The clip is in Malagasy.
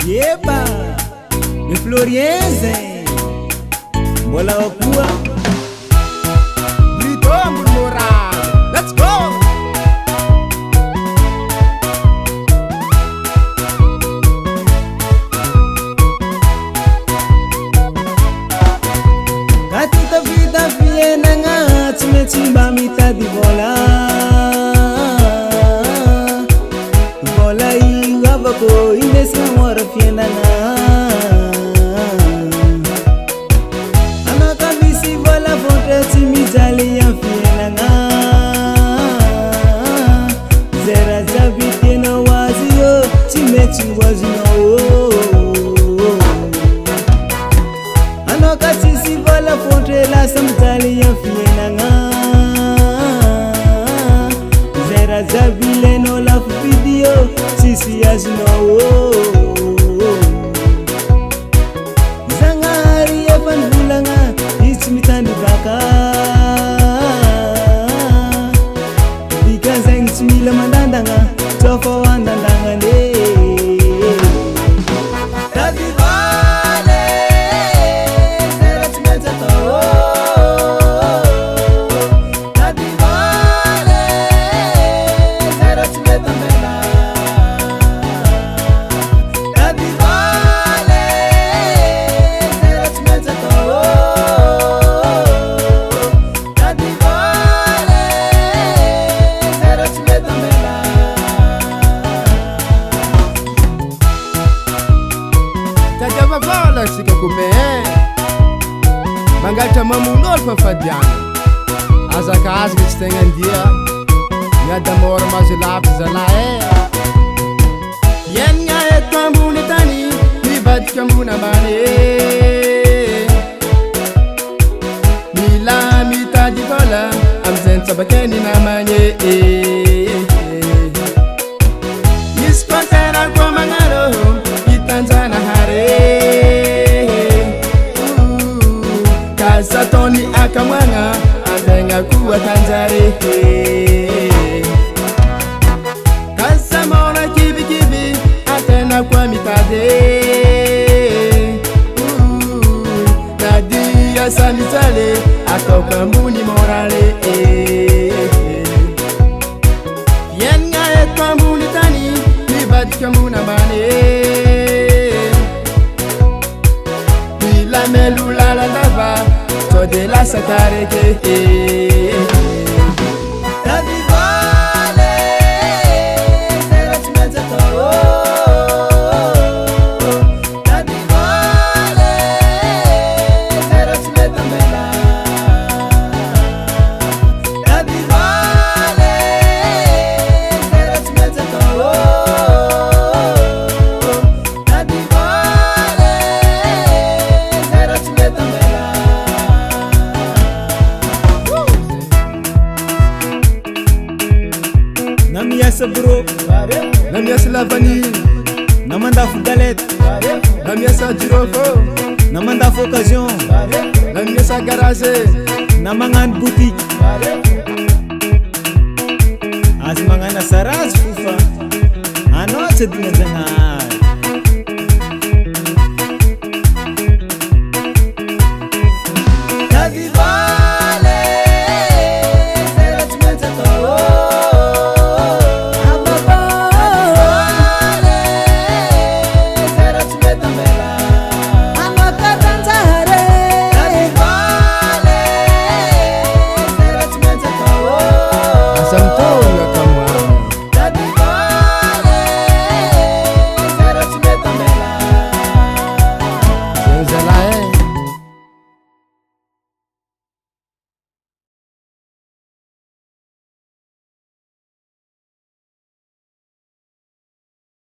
Yeba, mi Floriense, mbola wakua Brito Murmural, let's go! Katita vida fiena nga Tumechimba mitadi bola Bola iwa bako Inesa mwara fiena nga Anaka bisi bola Fonte timijali ya fiena nga Zera zabi tena wazi yo Timechi wazi na Anokatisi vola fonte la samtali ya fiena nga Zera zabile no la video sisi ya zino Zangari ya fanvula nga ichimitandi baka Bika zang chimila mandanda nga Tofo wandanda nga ne Tajavavala sika kume Mangalta mamunol pa fadiana Azaka azga chitengandia Ngada mora mazilap zala Yen nga eto ambuni tani Mibadika muna mane Mila mitaji vola Amzen sabakeni na manye Niskontera kwa mangaro Tanzana hare Kaza toni akamwana Azenga kuwa tanzare Kaza mona kibi kibi Atena kwa mitade Nadia samisale Akoka muni morale Yenga etwa muni tani Nibadika muna mane La melula la lava, to de la satareke. La vivale, zera chimeza to. La vivale, zera chimeza mela. La vivale, zera chimeza to. Namiasa bro, Namiasa lavani, namanda fugalet, Namiasa girofo, namanda occasion, Namiasa garage, namangan boutique. As mangana saras fufa, ano sa dinazanga.